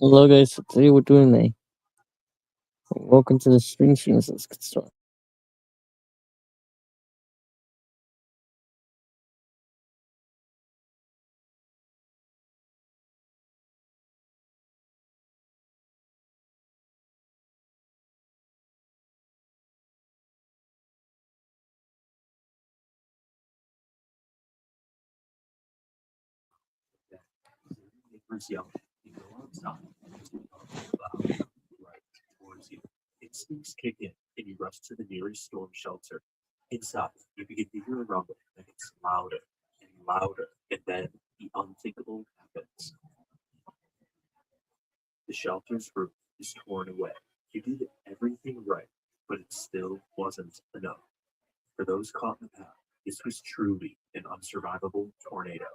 Hello guys, so today we're doing a welcome to the stream streams. Let's get started. Neighbors yell, you go outside, loud, right towards you. Instincts kick in, and you rush to the nearest storm shelter. Inside, you begin to hear a rumble that gets louder and louder, and then the unthinkable happens. The shelter's roof is torn away. You did everything right, but it still wasn't enough. For those caught in the path, this was truly an unsurvivable tornado.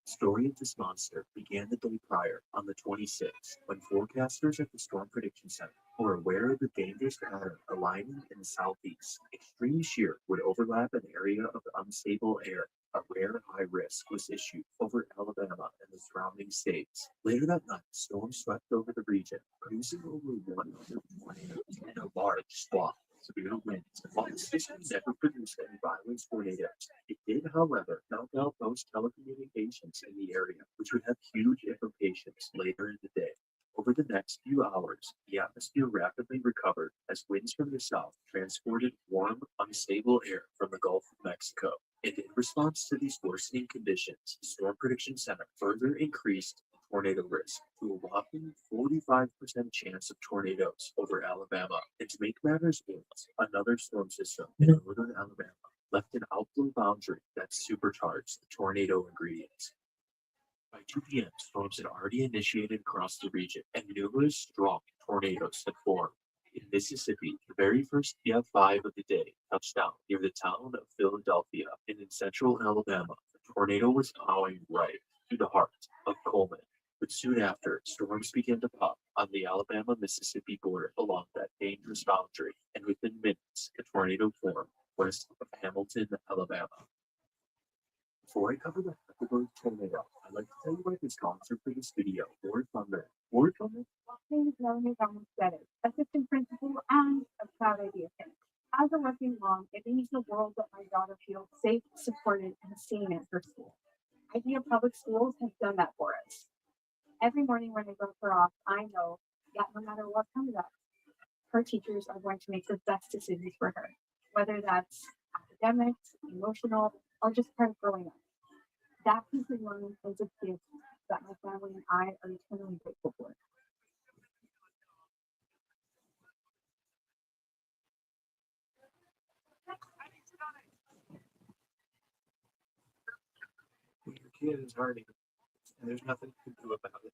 Story of this monster began the day prior, on the 26th, when forecasters at the Storm Prediction Center were aware of the dangerous pattern aligning in the southeast. Extreme shear would overlap an area of unstable air. A rare high risk was issued over Alabama and the surrounding states. Later that night, storms swept over the region, producing over 100 tornadoes and a large swath of severe winds. While the system never produced any violent tornadoes, it did, however, knock out most telecommunications in the area, which would have huge implications later in the day. Over the next few hours, the atmosphere rapidly recovered as winds from the south transported warm, unstable air from the Gulf of Mexico. And in response to these worsening conditions, the Storm Prediction Center further increased the tornado risk to a whopping 45% chance of tornadoes over Alabama. And to make matters worse, another storm system in northern Alabama left an outflow boundary that supercharged the tornado ingredients. By 2 p.m., storms had already initiated across the region, and numerous strong tornadoes had formed. In Mississippi, the very first PF5 of the day touched down near the town of Philadelphia, and in central Alabama, the tornado was plowing right through the heart of Coleman. But soon after, storms began to pop on the Alabama-Mississippi border along that dangerous boundary, and within minutes, a tornado formed west of Hamilton, Alabama. Before I cover the Huckleberg tornado, I'd like to tell you about the sponsor for this video, Ward Thunder. Ward Thunder? My name is Melanie Ramos-Bettis, assistant principal and a proud idea parent. As a working mom, it means the world that my daughter feels safe, supported, and seen at her school. Idea Public Schools has done that for us. Every morning when I drop her off, I know that no matter what comes up, her teachers are going to make the best decisions for her, whether that's academics, emotional, or just part of growing up. That piece of learning is a gift that my family and I are eternally grateful for. When your kid is hurting, and there's nothing you can do about it.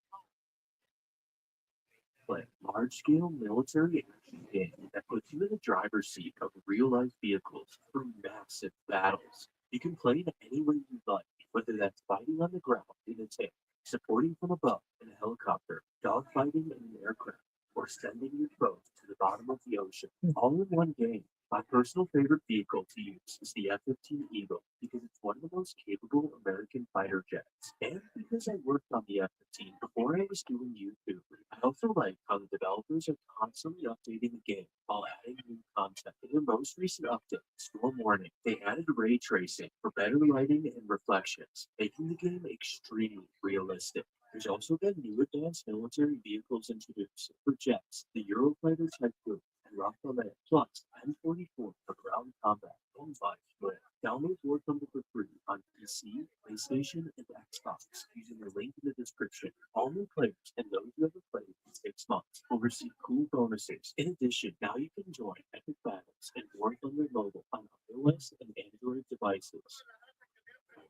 Play large-scale military action game that puts you in the driver's seat of real-life vehicles for massive battles. You can play it any way you like, whether that's fighting on the ground in a tank, supporting from above in a helicopter, dogfighting in an aircraft, or sending your foes to the bottom of the ocean, all in one game. My personal favorite vehicle to use is the F-15 Eagle because it's one of the most capable American fighter jets, and because I worked on the F-15 before I was doing YouTube. I also like how the developers are constantly updating the game while adding new content. In their most recent update, Storm Warning, they added ray tracing for better lighting and reflections, making the game extremely realistic. There's also been new advanced military vehicles introduced for jets, the Eurofighter Type 2 and Rafale, plus M44 for ground combat, owned by Split. Download War Thunder for free on PC, PlayStation, and Xbox using the link in the description. All new players and those who have played in 6 months will receive cool bonuses. In addition, now you can join epic battles in War Thunder Mobile on iOS and Android devices.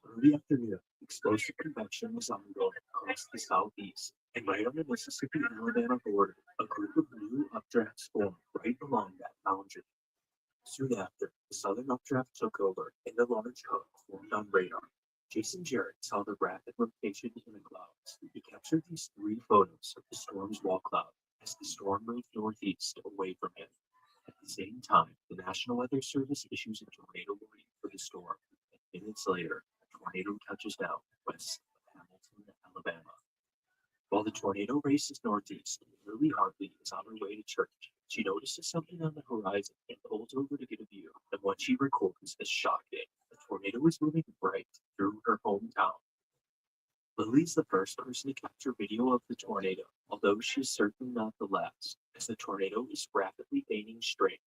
Early afternoon, explosive convection was ongoing across the southeast, and right on the Mississippi-Alabama border, a group of new updrafts formed right along that boundary. Soon after, the southern updraft took over, and a large cone formed on radar. Jason Jarrett saw the rapid rotation in the clouds. He captured these 3 photos of the storm's wall cloud as the storm moved northeast away from him. At the same time, the National Weather Service issues a tornado warning for the storm. And minutes later, a tornado touches down west of Hamilton, Alabama. While the tornado races northeast, Lily Hartley is on her way to church. She notices something on the horizon and pulls over to get a view. And what she records is shocking. The tornado is moving right through her hometown. Lily's the first person to capture video of the tornado, although she's certainly not the last, as the tornado is rapidly gaining strength.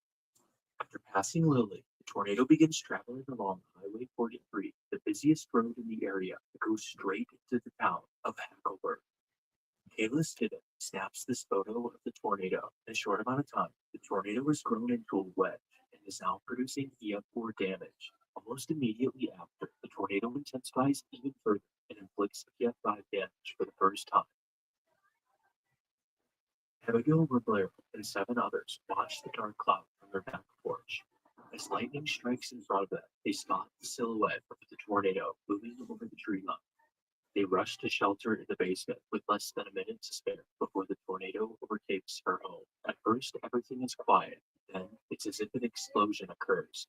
After passing Lily, the tornado begins traveling along Highway 43, the busiest road in the area that goes straight into the town of Hackleburg. Kayla Stidham snaps this photo of the tornado. In a short amount of time, the tornado has grown into a wedge and is now producing EF4 damage. Almost immediately after, the tornado intensifies even further and inflicts EF5 damage for the first time. Abigail Roblero and 7 others watch the dark cloud from their back porch. As lightning strikes in front of them, they spot the silhouette of the tornado moving over the tree line. They rush to shelter in the basement with less than a minute to spare before the tornado overtakes her home. At first, everything is quiet. Then, it's as if an explosion occurs.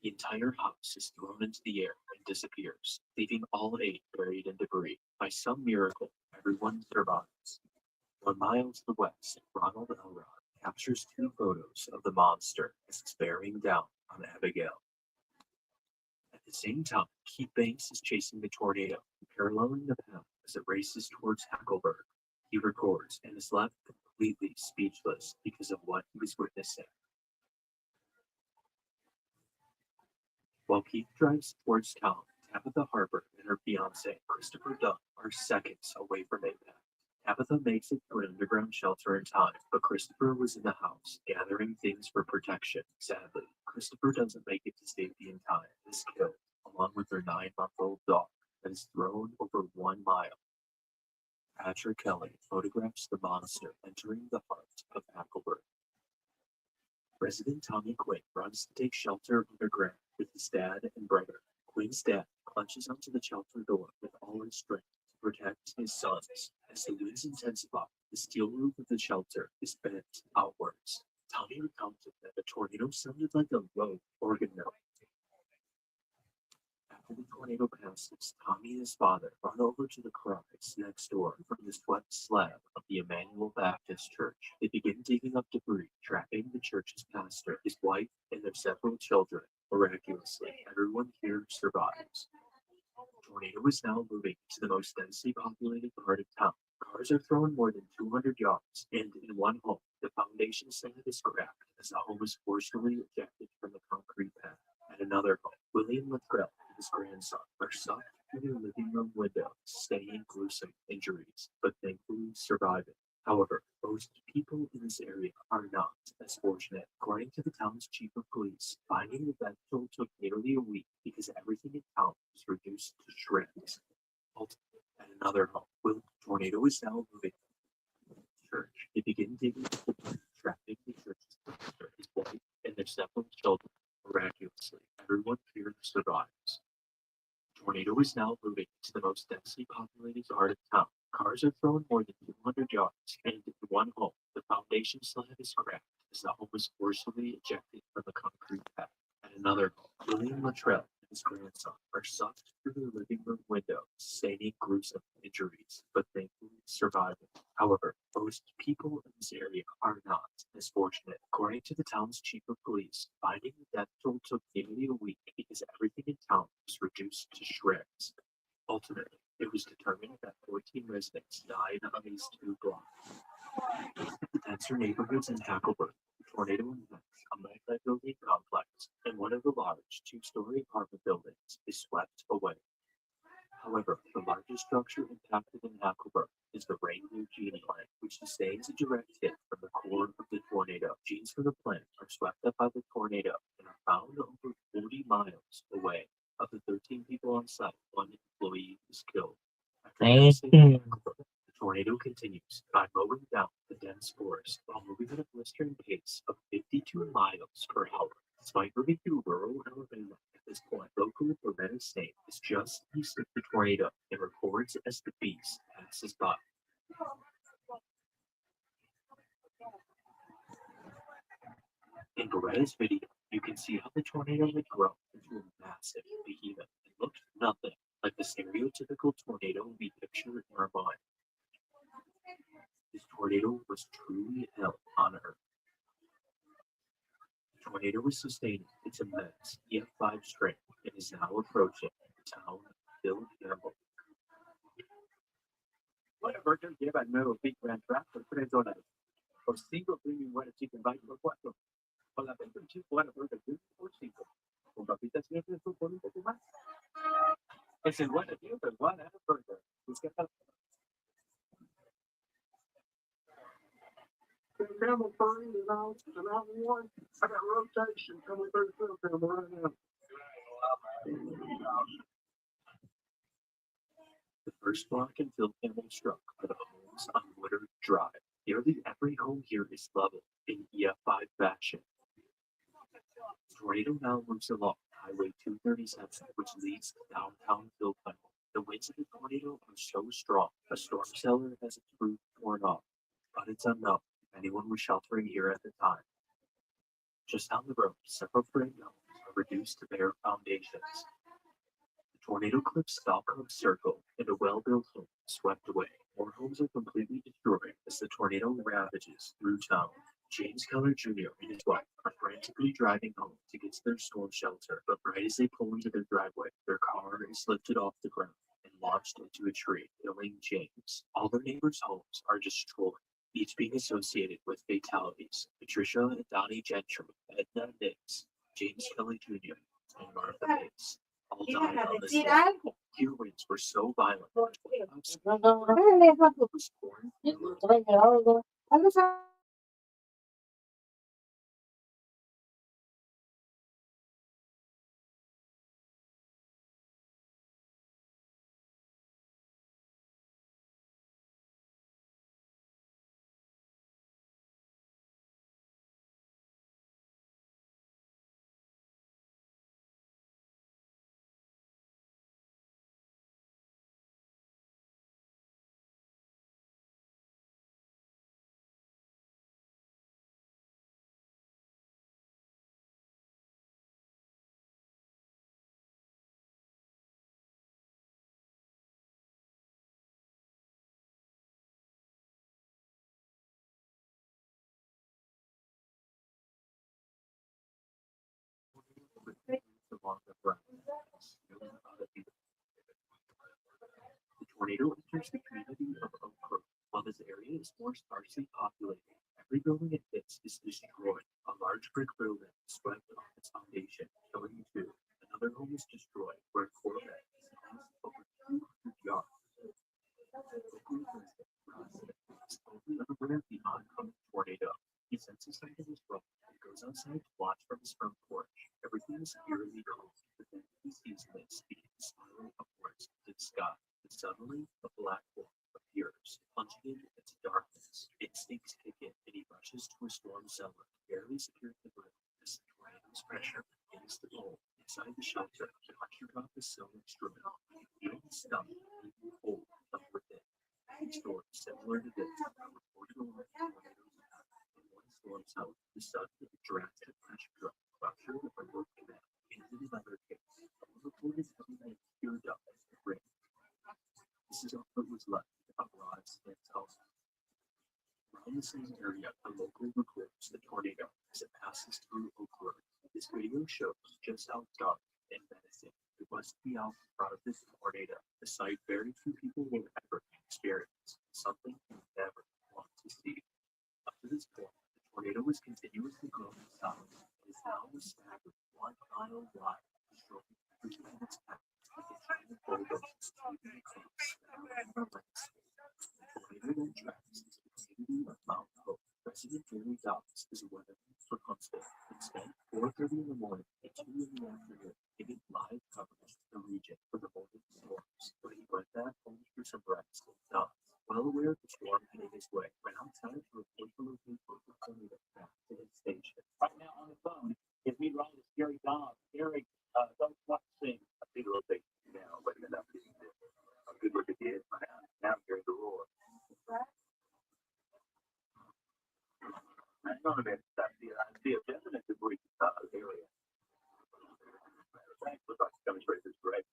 The entire house is thrown into the air and disappears, leaving all 8 buried in debris. By some miracle, everyone survives. 1 mile to the west, Ronald Elrod captures 2 photos of the monster as it's bearing down on Abigail. At the same time, Keith Banks is chasing the tornado, paralleling the path as it races towards Hackleburg. He records and is left completely speechless because of what he was witnessing. While Keith drives towards town, Tabitha Harper and her fiancé, Christopher Dunn, are seconds away from impact. Tabitha makes it to an underground shelter in time, but Christopher was in the house, gathering things for protection. Sadly, Christopher doesn't make it to safety in time and is killed, along with their 9-month-old dog that is thrown over 1 mile. Patrick Kelly photographs the monster entering the heart of Hackleburg. Resident Tommy Quinn runs to take shelter underground with his dad and brother. Quinn's dad clutches onto the shelter door with all his strength to protect his sons. As the winds intensify, the steel roof of the shelter is bent outwards. Tommy recounted that the tornado sounded like a low organ note. After the tornado passes, Tommy and his father run over to the cries next door from the swept slab of the Emmanuel Baptist Church. They begin digging up debris, trapping the church's pastor, his wife, and their several children. Miraculously, everyone here survives. The tornado is now moving to the most densely populated part of town. Cars are thrown more than 200 yards, and in one home, the foundation slab is cracked as the home is forcibly ejected from the concrete pad. At another home, William Luttrell and his grandson are sucked through their living room window, sustaining gruesome injuries, but thankfully surviving. However, most people in this area are not as fortunate. According to the town's chief of police, finding the death toll took nearly a week because everything in town was reduced to shreds. Ultimately, at another home, the tornado is now moving to the church. They begin digging up the dirt, trapping the church's pastor, his wife, and their several children. Miraculously, everyone here survives. The tornado is now moving to the most densely populated part of town. Cars are thrown more than 200 yards, and in one home, the foundation slab is cracked as the home is forcibly ejected from the concrete pad. At another home, William Luttrell and his grandson are sucked through their living room window, sustaining gruesome injuries, but thankfully surviving. However, most people in this area are not as fortunate. According to the town's chief of police, finding the death toll took nearly a week because everything in town was reduced to shreds. Ultimately, it was determined that 14 residents died on these 2 blocks. The denser neighborhoods in Hackleburg, the tornado impacts a multi-building complex, and one of the large 2-story apartment buildings is swept away. However, the largest structure impacted in Hackleburg is the Rainbow Gene plant, which sustains a direct hit from the core of the tornado. Genes from the plant are swept up by the tornado and are found over 40 miles away. Of the 13 people on site, 1 employee was killed. After devastating Hackleburg, the tornado continues by mowing down the dense forest while moving at a blistering pace of 52 miles per hour. Despite moving through rural Alabama at this point, local Loretta State is just east of the tornado and records as the beast passes by. In Beretta's video, you can see how the tornado had grown into a massive behemoth and looked nothing like the stereotypical tornado we picture in our mind. This tornado was truly hell on earth. The tornado is sustaining its immense EF5 strength and is now approaching the town of Bill Campbell. Whatever te lleva el nuevo Big Grand Trap por $3. Por 5 premium buenas chicken bites por 4. Con la bacon chip buena burger por 5. Con papitas siempre por un poco más. Es el buena deal del buena burger. Busca Camel Furry is out and out one. I got rotation coming through the field camera right now. The first block and field camera struck are the homes on Woodard Drive. Nearly every home here is level in EF5 fashion. The tornado now moves along Highway 237, which leads to downtown Phil Tunnel. The winds of the tornado are so strong, a storm cellar has its roof torn off, but it's unknown if anyone was sheltering here at the time. Just down the road, several frame homes are reduced to bare foundations. The tornado clips Falcon Circle, and a well-built home is swept away. More homes are completely destroyed as the tornado ravages through town. James Keller Jr. and his wife are frantically driving home to get to their storm shelter, but right as they pull into their driveway, their car is lifted off the ground and launched into a tree, killing James. All their neighbors' homes are destroyed, each being associated with fatalities. Patricia and Donnie Gentry, Edna Nix, James Kelly Jr., and Martha Bates all died on this day. Here winds were so violent that was torn. Along the ground. The tornado enters the community of Oak Grove. While this area is more sparsely populated, every building it hits is destroyed. A large brick building is swept off its foundation, killing two. Another home is destroyed, where a Corvette is lost over 200 yards. Oak Grove resident is only unaware of the oncoming tornado. He senses something is wrong and goes outside to watch from his front porch. Everything is eerily calm, but then he sees this begin to spiral upwards into the sky. And suddenly, a black wolf appears, plunging into darkness. Instincts kick in, and he rushes to a storm cellar, barely securing the roof as the tornado's pressure begins to pull inside the shelter. The electric off is so extreme, feeling stuck and cold from within. Stories similar to this are reported along tornadoes in one storm cellar. The sun with a drastic pressure drop ruptured a rope canal. And in another case, someone reported having been teared up as the rain. This is all that was left of Rod Smith's house. Around the same area, a local records the tornado as it passes through Oak Grove. This video shows just how dark and menacing it was to be out in front of this tornado, a sight very few people will ever experience, something you never want to see. Up to this point, the tornado was continuously growing south and is now a staggering 1 mile wide, destroying everything in its path. The giant bulldozers sweeping across the landscape. The tornado then tracks into the community of Mount Hope. President Jerry Dobbs is a weatherman for Huntsville and spent 4:30 in the morning and 2 in the afternoon giving live coverage to the region for the morning storms. But he went back home for some rest and Dobbs, well aware of the storm heading his way, went outside to report the location of the tornado back to his station. Right now on the phone is meteorologist Gary Dobbs. Gary, don't want to sing. I think it'll take now, but enough to do this. A good look at the edge, now I'm hearing the roar. Hang on a minute, I see a definite debris area. Looks like it's coming straight this way.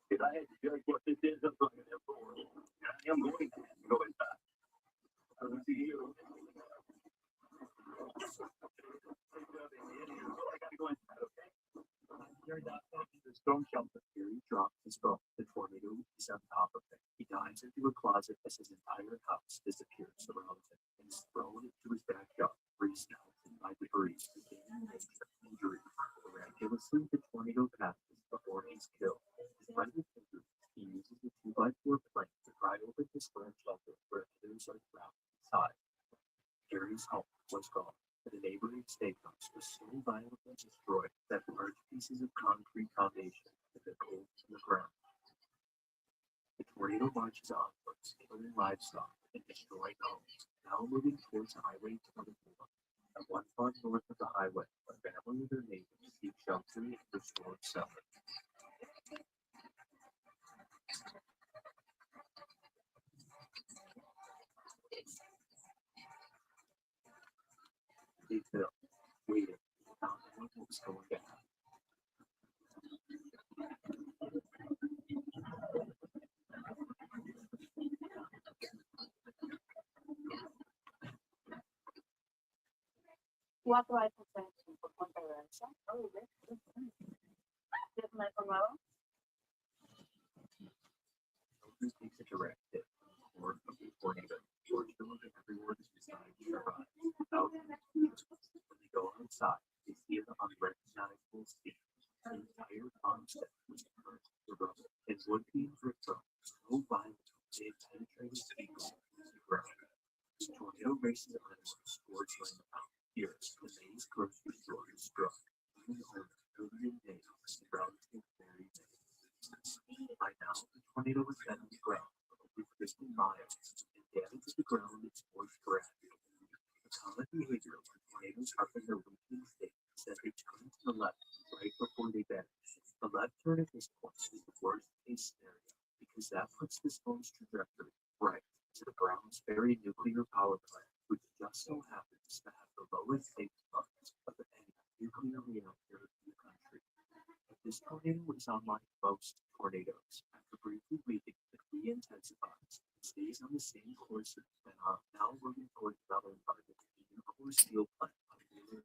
Did I feel like what this is? I'm going to for. I am going to go inside. I will see you. I gotta go inside, okay? You're not talking to the storm shelter. Gary drops his phone. The tornado is on top of him. He dives into a closet as his entire house disappears around him and is thrown into his backyard, where he's melted by debris, gaining major injuries. Miraculously, the tornado passes before he's killed. Despite his injuries, he uses a 2x4 plank to pry open his storm shelter where others are trapped inside. Gary's home was gone, but a neighboring steakhouse was so violently destroyed that large pieces of concrete foundation had been pulled from the ground. The tornado marches onwards, killing livestock and destroying homes, now moving towards Highway 24. At one farm north of the highway, a family and their neighbors seek shelter in the storm cellar. They filled, waiting, not knowing what was going to happen. Cuatro iPhone 17 por cuenta de Elsa. Oh, ¿tienes un iPhone nuevo? Who takes a direct hit or of the tornado. George Miller and everyone is designed to survive. Without him, when they go outside, they see an unrecognizable scene. The entire concept was turned to rubble, and wood beams were thrown so violently they had penetrated people to the ground. The tornado races onwards towards Landown. Here, the maze grocery store is struck. Even owner Julian Nails is relative very by now, the tornado was set on the ground for over 50 miles, and damage to the ground is more sporadic. The common behavior when tornadoes happen in their weakening state is that they turn to the left right before they vanish. The left turn at this point is the worst case scenario because that puts the storm's trajectory right to the Browns Ferry nuclear power plant, which just so happens to have the lowest safety marks of any nuclear reactor in the country. This tornado was unlike most tornadoes. After briefly weakening, it re-intensifies and stays on the same course it's been on, now moving towards another target, the Nucor steel plant on Wheeler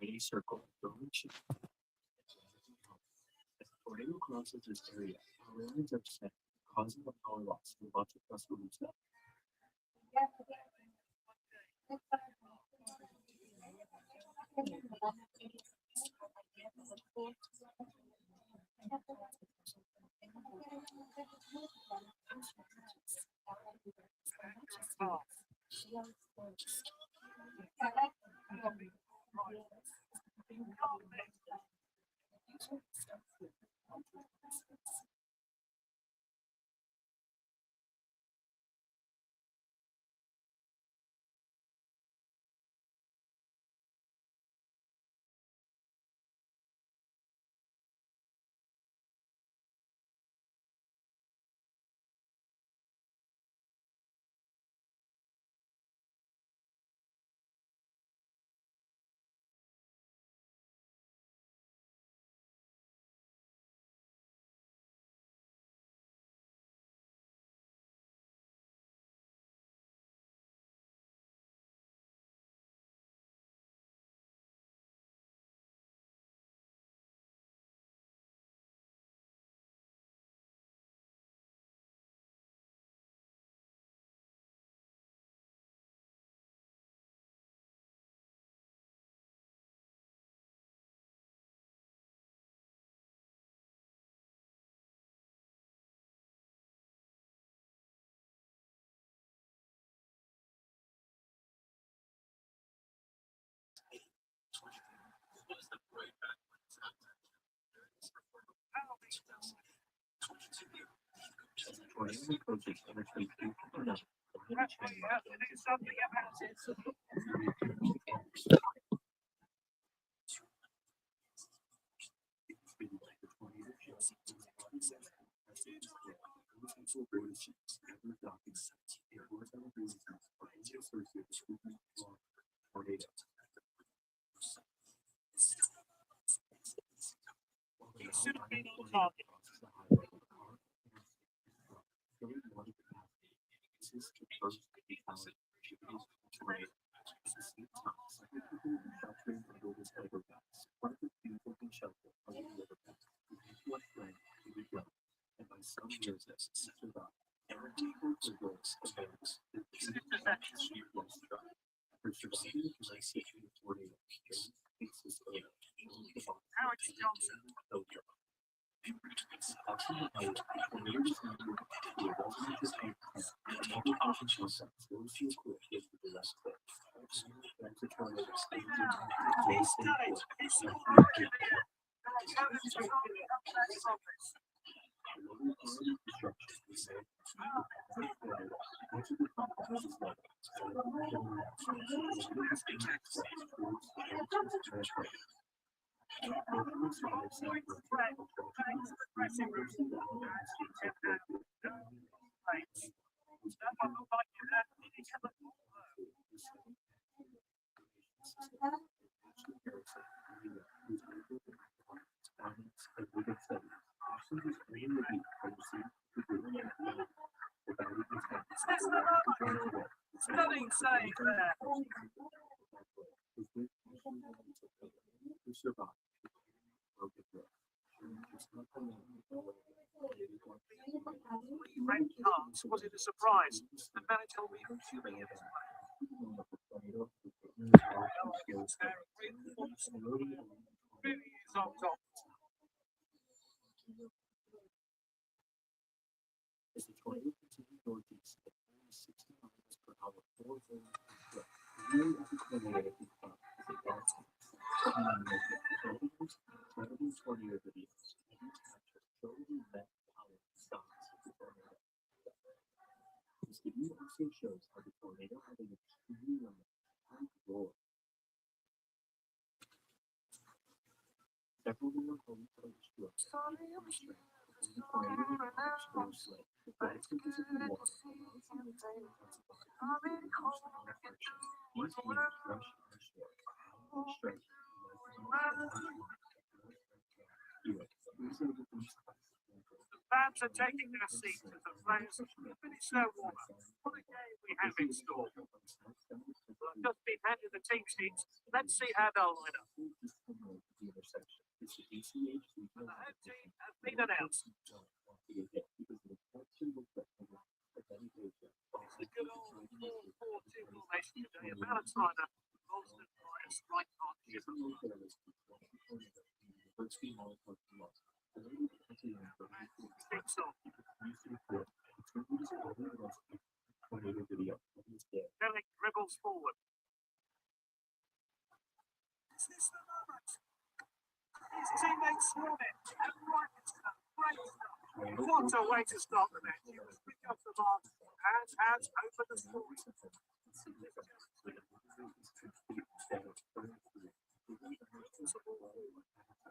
wide circle, throwing shit. As the tornado crosses this area, power lines are set, causing a power loss in lots of Tuscaloosa. Tornado approaches Interstate 229. And by some years, that's survived. Guaranteed worker goals advance. For surviving the Mississippi tornado, faces of Alex Johnson. Approximately, tornadoes number to a residential area, mobile housing concepts, those who equip with the direct clip. That's a tornado state may stay put, Stunning save there. Red cards, was it a surprise? The manager will be consuming it. Really is on top. As the tornado continues northeast at 60 miles per hour, forward the view of the tornado is up as it passes. Incredible tornado videos. Every capture totally met power stops the tornado. This video also shows how the tornado had an extremely loud roar. Several more homes are destroyed. The tornado destroys sled. The consequences of the war. These winds rush our shore. Strike. Fans are taking their seats as the players finish their warm-up. What a game we have in store. Well, I've just been handed the team sheets. Let's see how they'll line up. The head team has been announced. It's the good old 4-4-2 formation today. A Valentiner bolstered by a strike partnership. Dixon. Kelly dribbles forward. Is this the moment? His teammates swarm it. And right stuff. Great stuff. What a way to start the match. He was quick off the mark and has opened the scoring.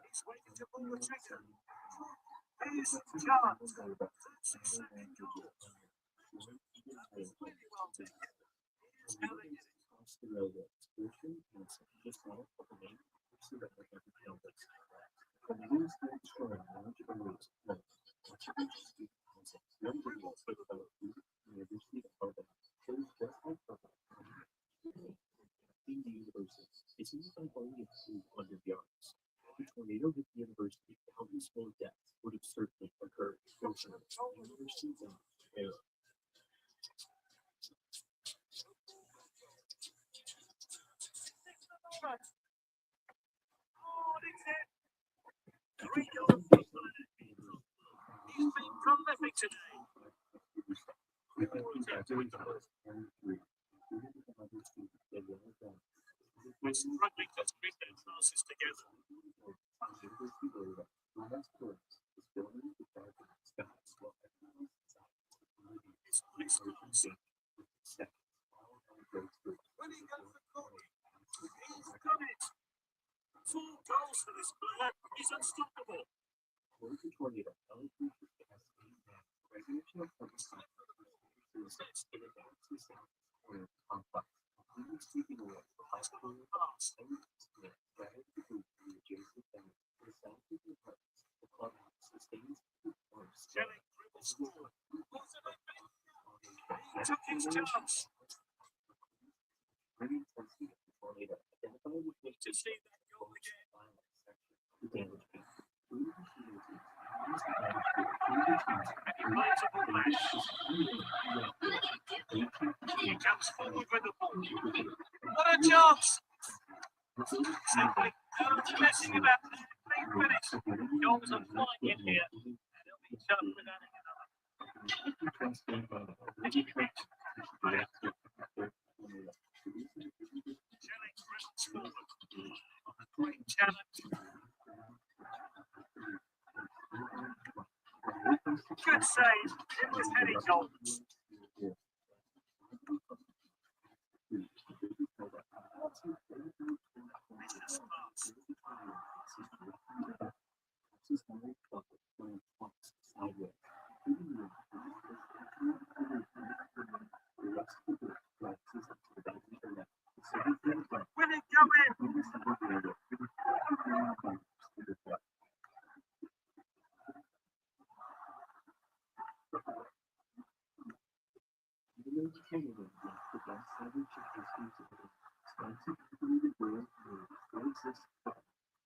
He's waiting to pull the trigger. Here's Chance. 30-second goal. That was really well taken. Here's how they did it. It's used by only a few hundred yards. If a tornado hit the university, countless more deaths would have certainly occurred. University zone error. He's been prolific today. We're struggling to string their passes together. It's nice passing. When he goes for corner, he's done it. 4 goals for this player. He's unstoppable. Jelly dribbles forward. He took his chance. Need to see that goal again. He comes forward with the ball. What a chance! Simply messing about. Big finish. Goals are flying in here. They'll be chuffed with adding another. Jelly dribbles forward. Great challenge. Good save. It was Henry Goldens. Business class. Will it go in?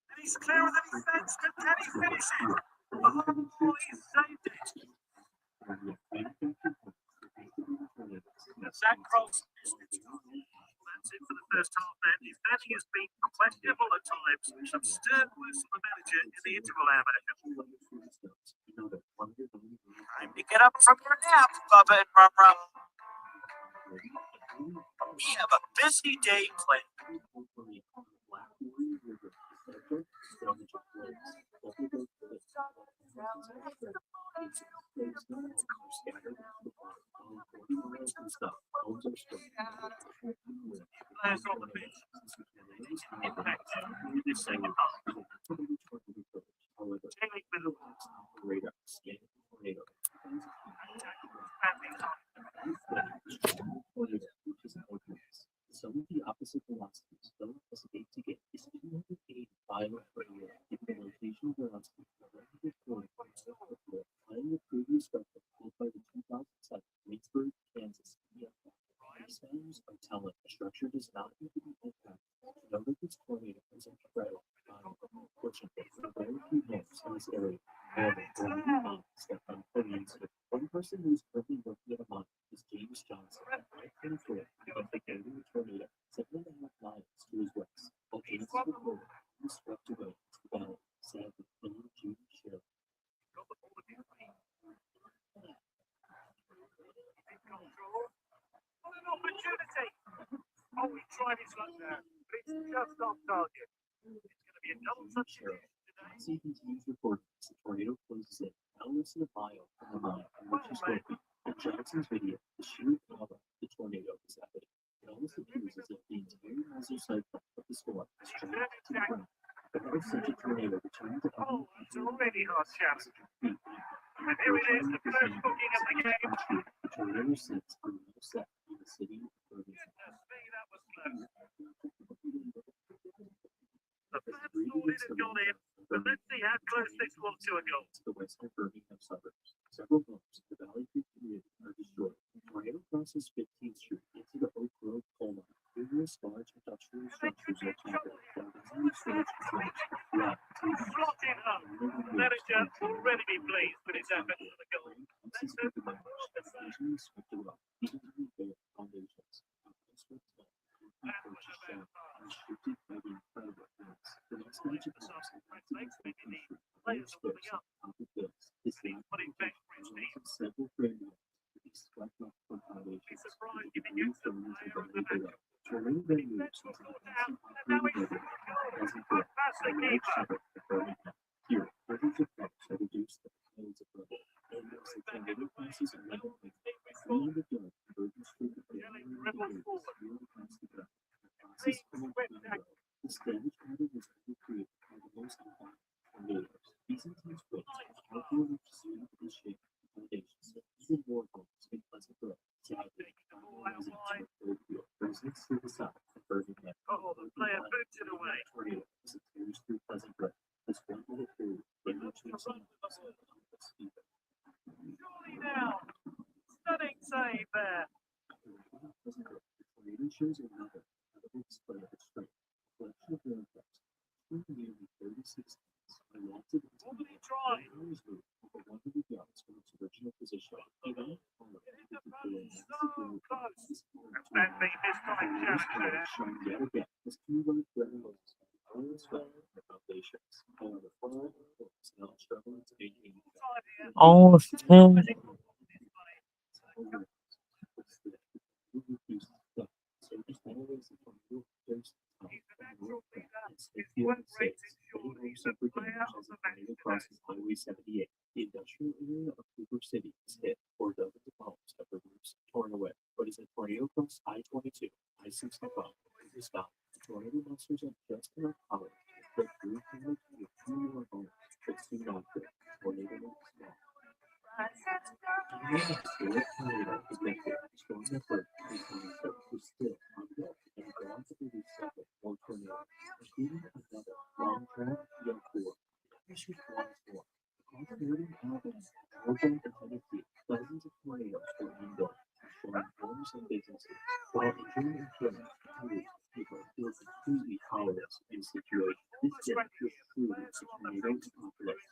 And he's clearer than he thinks. Can he finish it? Oh, he saved it. Zach Cross missed it. That's it for the first half then. His batting has been questionable at times. Some stern words from the manager in the interval hour. Time to get up from your nap, Bubba and Rum Rum. We have a busy day planned. Players on the pitch. Impact in this second half. Taylor Middle. Some of the opposite velocities don't hesitate to get is 280 miles per year. If the rotational velocity playing the previous record pulled by the 2007 Winsburg, Kansas EFL. These are telling the structure does not need to be impacted. Know that this tornado is incredible. Fortunately, there are very few homes in this area. However, there are many mines that are for the incident. One person who is currently working at a mine is James Johnson, at 24, of the Canadian tornado, 7.5 miles to his west. While James was reported, he was swept away into the valley, sadly, killing Judy Sherrill. What an opportunity! Oh, he tried his luck there, but it's just off target. It's going to be a double substitution today. As he continues reporting, as the tornado closes in, now less than a mile from the mine in which he's working. In Johnson's video, the sheer power of the tornado is evident. It almost appears as if the entire Mazur cycle of the storm is trapped to the ground. But ever since the tornado returned to Oh, it's already hard challenge. And here it is, the first booking of the game. the tornado sits on the other side in the city of Birmingham. Goodness me, that was close. The As fans the thought it had gone in, but let's see how close this was to a goal. to the western Birmingham suburbs. Several homes in the Valley Creek community are destroyed. The tornado crosses 15th Street into the Oak Grove coal mine. Numerous large industrial structures are toppled, while dozens of storage containers are throughout the city. Slotted home. The manager will already be pleased with his effort for the goal. Houses with the members have occasionally swept away, even to rebuild foundations. That was about far. Restricted by the incredible winds. The next match of homes in Players are warming up. His name Put it back for his team. several frameworks to be swept up from foundations. Be surprised if he gets them higher on the back. Tornado then moves Let's into go the down. massive And now operating he's building goal. as he Good pass the keeper. Here, hundreds of folks have reduced the millions of rubble. And as the tornado passes another place, all the done convergence through the Kelly dribbles forward. past the ground. Passes coming from the road. This damage pattern was recreated by the most important tornadoes. These intense winds have calculated to speed the shape of the foundations of even more homes in Pleasant Grove. Sadly, residents of Oakfield, residents to the south of Birmingham. Oh, the player boots it away. Tornado as it tears through Pleasant Grove. This one little food, they go to some Surely now. Stunning save there. Pleasant Grove. The tornado shows another incredible display of its strength. A collection of aircraft, nearly 36 tons, are launched into What the did he try? tornado's move over 100 yards from its original position. Even Hit the post so close. That beat this time challenge shown yet again as two large railroads are swept the foundations. However, far is now struggling to maintain the Oh, damn. Highway 78. The industrial area of Cooper City is hit, or dozens of homes have their roofs torn away. But as a tornado across I-22, I-65, is found, the tornado monsters have just enough power to put through a few more homes, but soon after, the tornado moves small. Even a historic tornado is connected to strong effort in Toronto is still ongoing and ground to produce several more tornadoes, including another long-term young four. Issues one storm. Across northern Alabama, Georgia, and Tennessee, dozens of tornadoes were ongoing, destroying homes and businesses, while injuring and killing hundreds of people who were completely powerless in the situation. This damage was truly a tornado apocalypse.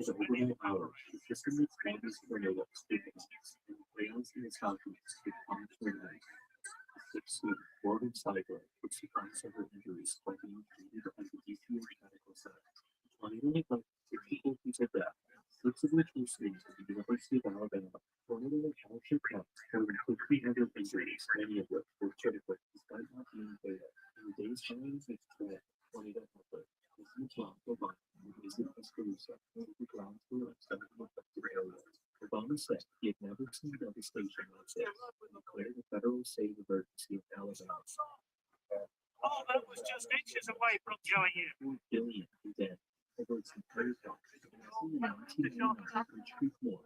In the overnight hours, the system that spans tornadoes and rails in the southeast with common tornadoes. The 6-student Morgan Seidler would succumb to her injuries while being treated at the DCU Medical Center. Tornado like 64 people dead, 6 of which were students at the University of Alabama. Tornado like Alshire County more than 1,500 injuries, many of which were critical despite not being fatal. In the days following its threat, tornado outbreak, President Barack Obama visited Tuscaloosa to the ground floor of several affected areas. Obama said he had never seen devastation like this and declared a federal state of emergency in Alabama. Oh, that was just inches away from going in. 4 billion in debt over its entire cost. In 1999, Creek Moore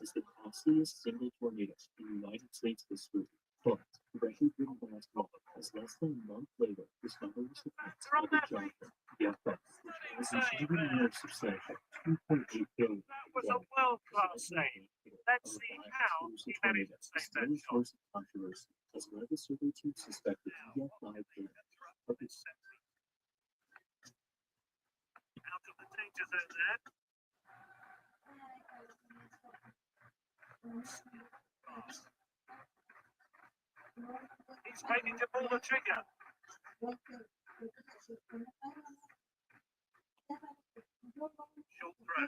is the costliest single tornado in the United States history. But the record written by us all, as less than a month later, this number was surpassed by the Johnson, the FX, which was even more substantial, $2.8 billion. That was a world-class save. Let's see how he managed to save that shot. Source of controversy, as one of the survey teams suspected EF5 data. danger zone there. He's ready to pull the trigger. Short throw.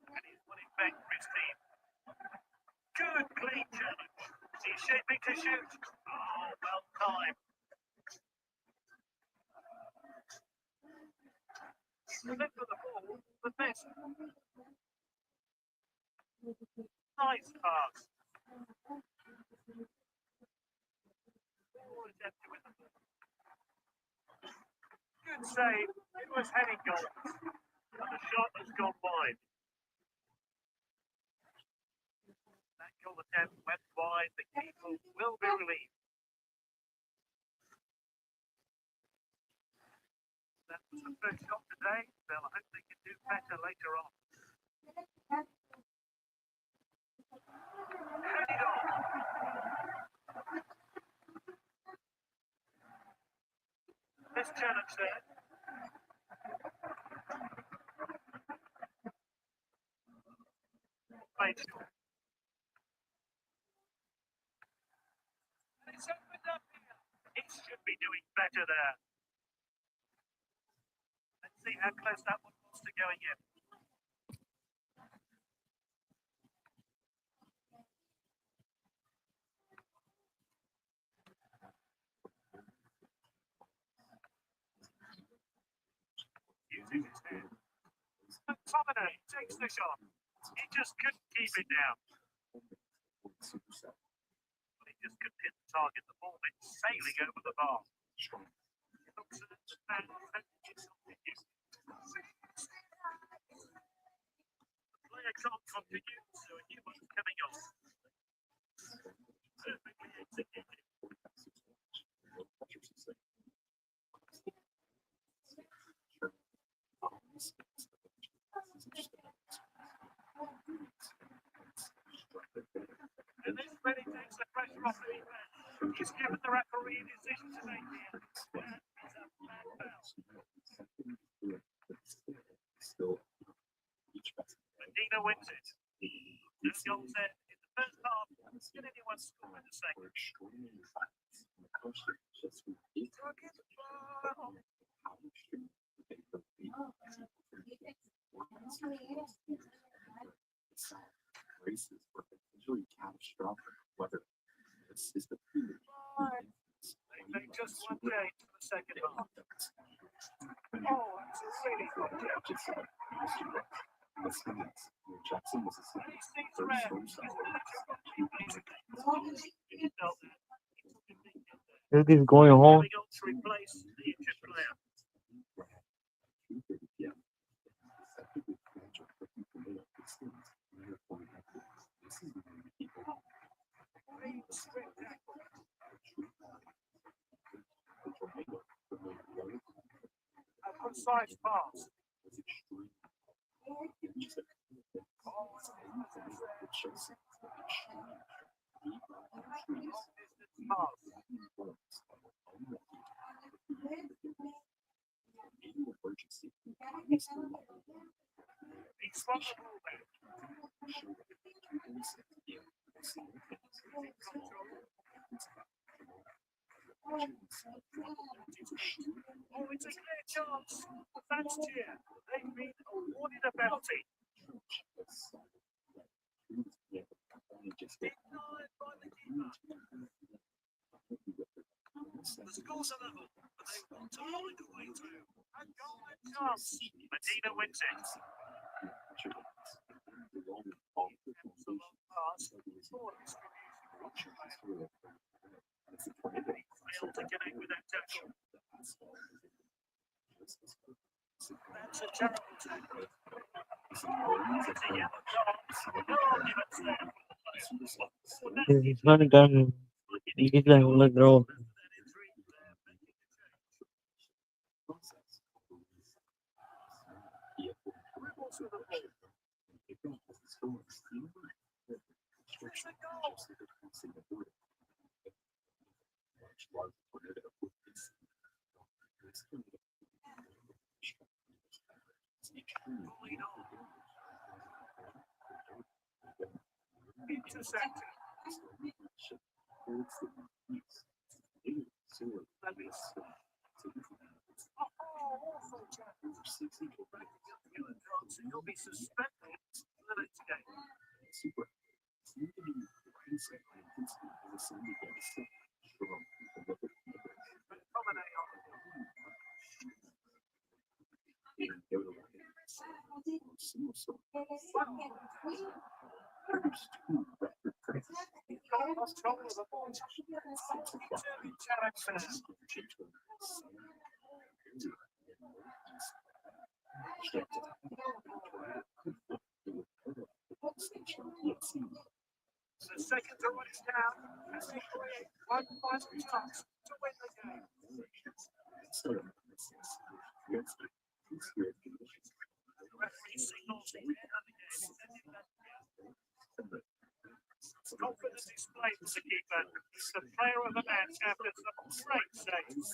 And he's won it back for his team. Good clean challenge. He's shaping to shoot. Oh, well timed. The length of the ball, the best. Nice pass. Oh, it's empty with the ball. Good save. It was heading goal. And the shot has gone wide. That goal attempt went wide. The keeper will be relieved. That was the first shot today. They'll hope they can do better later on. Headed on. This challenge there. Made sure. It's opened up here. It should be doing better there. Let's see how close that one was to going in. Using his hand. McTominay takes the shot. He just couldn't keep it down. But he just couldn't hit the target. The ball went sailing over the bar. It looks at the man and something new. The player can't continue, so a new one's coming on. Perfectly executed. And this really takes the pressure off the defense. He's given the referee a decision to make here. And it's a bad foul. Medina wins it. No goals there in the first half. Did anyone score in the second? Took it far. Races were potentially catastrophic, whether this is the period. They make just one day to the second half. Oh, it's a really good catch. Jackson, Mississippi. He sees red. He didn't know that. Look, he's going home. Going on to replace the injured player. A precise pass. He swung the ball back. Oh, it's a clear chance. The fans cheer. They've been awarded a penalty. Denied by the keeper. The scores are level, but they want to find a way through. A golden chance. Medina wins it. Pass. Ball distribution. Failed to connect with that tackle. That's a terrible tackle. It's a yellow card. No arguments there. He's running down. He's like, look, bro. intercepted. Awful tackle. He'll be suspended for the next game. The second to run is down as they create one final chance to win the game. The referee signals the end of the game is ended. Confidence displayed from the keeper. The player of the match after some great saves.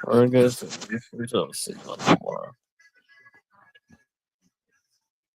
Alright, guys, I'll see you tomorrow.